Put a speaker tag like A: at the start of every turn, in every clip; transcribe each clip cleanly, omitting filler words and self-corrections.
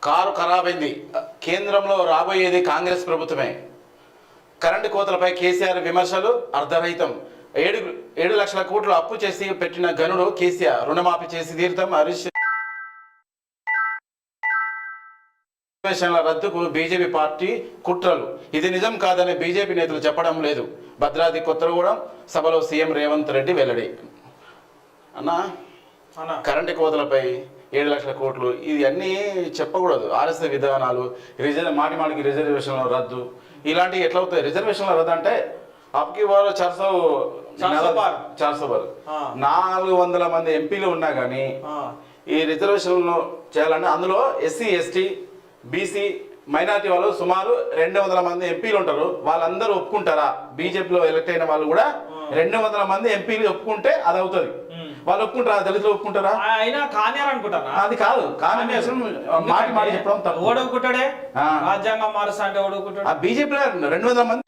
A: Car ఖరాబైంది. కేంద్రంలో రాబోయేది కాంగ్రెస్ ప్రభుత్వమే. కరెంటు కోతలపై కేసీఆర్ విమర్శలు అర్ధరహితం. 7 లక్షల కోట్లు అప్పు చేసి పెట్టిన గనుడు కేసీఆర్. రుణమాఫీ చేసి తీర్థం. హరీష్ రిజర్వేషన్ల రద్దుకు బీజేపీ పార్టీ కుట్రలు. ఇది నిజం కాదని బీజేపీ నేతలు చెప్పడం లేదు. భద్రాద్రి కొత్తగూడెం సభలో సీఎం రేవంత్ రెడ్డి వెల్లడి. అన్నా కరెంటు కోతలపై 7 లక్షల కోట్లు ఇది అన్నీ చెప్పకూడదు. ఆర్ఎస్ఎస్ విధానాలు, మాటికి రిజర్వేషన్ల రద్దు ఇలాంటివి ఎట్లా అవుతాయి? రిజర్వేషన్ల రద్దు అంటే అప్కి వారు 400 బార్ 400 మంది ఎంపీలు ఉన్నా కానీ ఈ రిజర్వేషన్లు చేయాలంటే అందులో ఎస్సీ ఎస్టీ బీసీ మైనారిటీ వాళ్ళు సుమారు 200 మంది ఎంపీలు ఉంటారు. వాళ్ళందరూ ఒప్పుకుంటారా? బీజేపీలో ఎలక్ట్ అయిన వాళ్ళు కూడా 200 మంది ఎంపీలు ఒప్పుకుంటే అది అవుతుంది. వాళ్ళు ఒప్పుకుంటారా? దళితులు ఒప్పుకుంటారా?
B: అయినా కానియారు అనుకుంటారా?
A: అది కాదు. మాటి చెప్పడం తప్పు.
B: ఓడొక్కుంటాడే రాజ్యాంగం మారుస్తా అంటే ఓడొక్కుంటాడు.
A: బీజేపీలో 200 మంది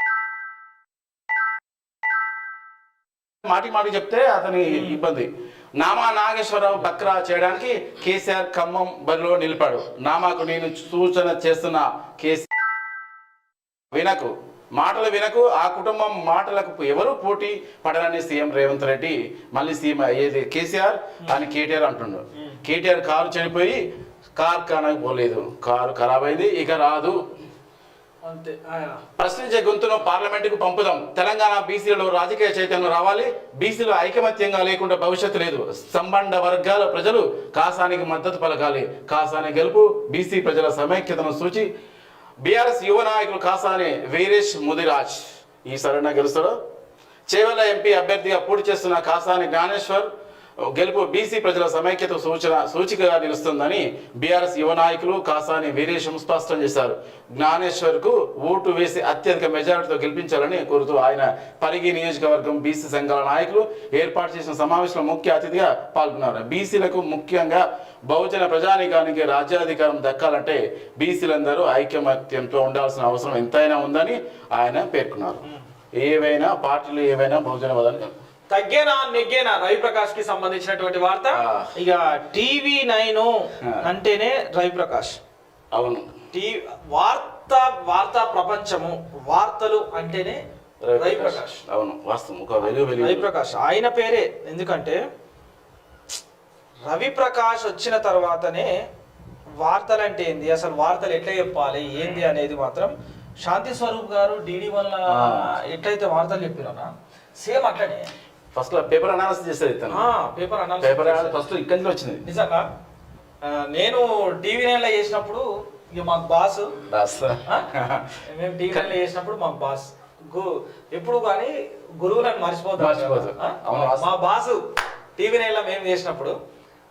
A: మాటి చెప్తే అతని ఇబ్బంది. నామా నాగేశ్వరరావు బక్రా చేయడానికి కేసీఆర్ ఖమ్మం బరిలో నిలిపాడు. నామాకు నేను సూచన చేస్తున్న కేసీఆర్ మాటలు వినకు. ఆ కుటుంబం మాటలకు ఎవరు పోటీ పడరని సీఎం రేవంత్ రెడ్డి మళ్ళీ సీఎం ఏది కేసీఆర్ అని కేటీఆర్ అంటుండు. కేటీఆర్ కారు చనిపోయి కార్ఖానాకు పోలేదు. కారు ఖరాబ్ అయింది, ఇక రాదు. ప్రశ్నించే గొంతును పార్లమెంటుకు పంపుదాం. తెలంగాణ బీసీలలో రాజకీయ చైతన్యం రావాలి. బీసీలు ఐకమత్యంగా లేకుండా భవిష్యత్తు లేదు. సంబంధ వర్గాల ప్రజలు కాసానికి మద్దతు పలకాలి. కాసాని గెలుపు బీసీ ప్రజల సమైక్యతను సూచి బీఆర్ఎస్ యువ నాయకులు కాసాని వీరేష్ ముదిరాజ్ ఈసారైనా గెలుస్తాడు. చేవెళ్ల ఎంపీ అభ్యర్థిగా పోటీ చేస్తున్న కాసాని జ్ఞానేశ్వర్ గెలుపు బీసీ ప్రజల సమైక్యత సూచికగా నిలుస్తుందని బీఆర్ఎస్ యువ నాయకులు కాసాని వీరేశం స్పష్టం చేశారు. జ్ఞానేశ్వర్కు ఓటు వేసి అత్యధిక మెజారిటీతో గెలిపించాలని కోరుతూ ఆయన పరిగి నియోజకవర్గం బీసీ సంఘాల నాయకులు ఏర్పాటు చేసిన సమావేశంలో ముఖ్య అతిథిగా పాల్గొన్నారు. బీసీలకు ముఖ్యంగా బహుజన ప్రజానీకానికి రాజ్యాధికారం దక్కాలంటే బీసీలందరూ ఐకమత్యంతో ఉండాల్సిన అవసరం ఎంతైనా ఉందని ఆయన పేర్కొన్నారు. ఏవైనా పార్టీలు ఏవైనా బహుజన వదని
B: తగ్గేనా నెగ్గేనా రవిప్రకాష్ కి సంబంధించినటువంటి వార్త. ఇక TV9 అంటేనే రవిప్రకాష్.
A: అవును,
B: వార్తా ప్రపంచము, వార్తలు అంటేనే రవిప్రకాష్.
A: అవును, వాస్తవం.
B: రవిప్రకాష్ ఆయన పేరే. ఎందుకంటే రవిప్రకాష్ వచ్చిన తర్వాతనే వార్తలు అంటే ఏంది, అసలు వార్తలు ఎట్లా చెప్పాలి ఏంది అనేది మాత్రం శాంతి స్వరూప్ గారు DD వల్ల ఎట్లయితే వార్తలు చెప్పినా సేమ్ అట్లనే
A: ఫస్ట్ పేపర్ అనాలిసిస్ చేసేది.
B: పేపర్ అనాలిసిస్
A: ఫస్ట్ ఇక్కడి నుంచి వచ్చింది.
B: నిజంగా నేను TV9 లో చేసినప్పుడు ఇక మాకు బాస్, మేము TV9 లో చేసినప్పుడు మాకు బాస్ ఎప్పుడు కానీ గురువులను మర్చిపోతాం. మా బాసు TV9 లో మేము చేసినప్పుడు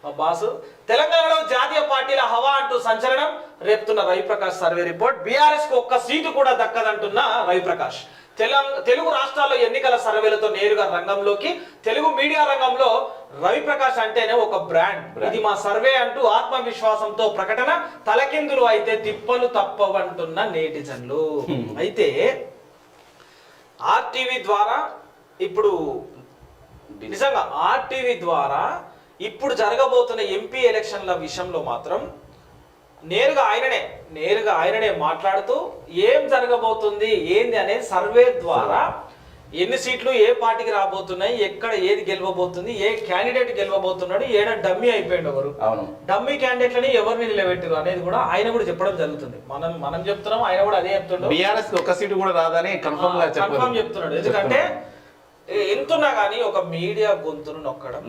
B: మా బాసు తెలంగాణలో జాతీయ పార్టీల హవా అంటూ సంచలనం రేపుతున్న రవిప్రకాష్ సర్వే రిపోర్ట్. బీఆర్ఎస్ కు ఒక్క సీటు కూడా దక్కదంటున్న రవిప్రకాష్. తెలుగు రాష్ట్రాల్లో ఎన్నికల సర్వేలతో నేరుగా రంగంలోకి. తెలుగు మీడియా రంగంలో రవిప్రకాష్ అంటేనే ఒక బ్రాండ్. ఇది మా సర్వే అంటూ ఆత్మవిశ్వాసంతో ప్రకటన. తలకిందులు అయితే తిప్పలు తప్పవంటున్న నేటిజన్లు. అయితే RTV ద్వారా ఇప్పుడు నిజంగా RTV ద్వారా ఇప్పుడు జరగబోతున్న MP ఎలక్షన్ల విషయంలో మాత్రం నేరుగా ఆయననే మాట్లాడుతూ ఏం జరగబోతుంది ఏంది అనే సర్వే ద్వారా ఎన్ని సీట్లు ఏ పార్టీకి రాబోతున్నాయి, ఎక్కడ ఏది గెలవబోతుంది, ఏ క్యాండిడేట్ గెలవబోతున్నాడు, ఏడ డమ్మీ అయిపోయింది ఎవరు, డమ్మీ క్యాండిడేట్లని ఎవరిని నిలబెట్టారు అనేది కూడా ఆయన కూడా చెప్పడం జరుగుతుంది. మనం చెప్తున్నాం, ఆయన కూడా అదే చెప్తున్నాడు.
A: బీఆర్ఎస్ ఒక్క సీటు కూడా రాదని కన్ఫర్మ్
B: చెప్తున్నాడు. ఎందుకంటే ఎంతున్నా కానీ ఒక మీడియా గొంతును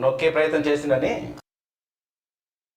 B: నొక్కే
A: ప్రయత్నం చేసిందని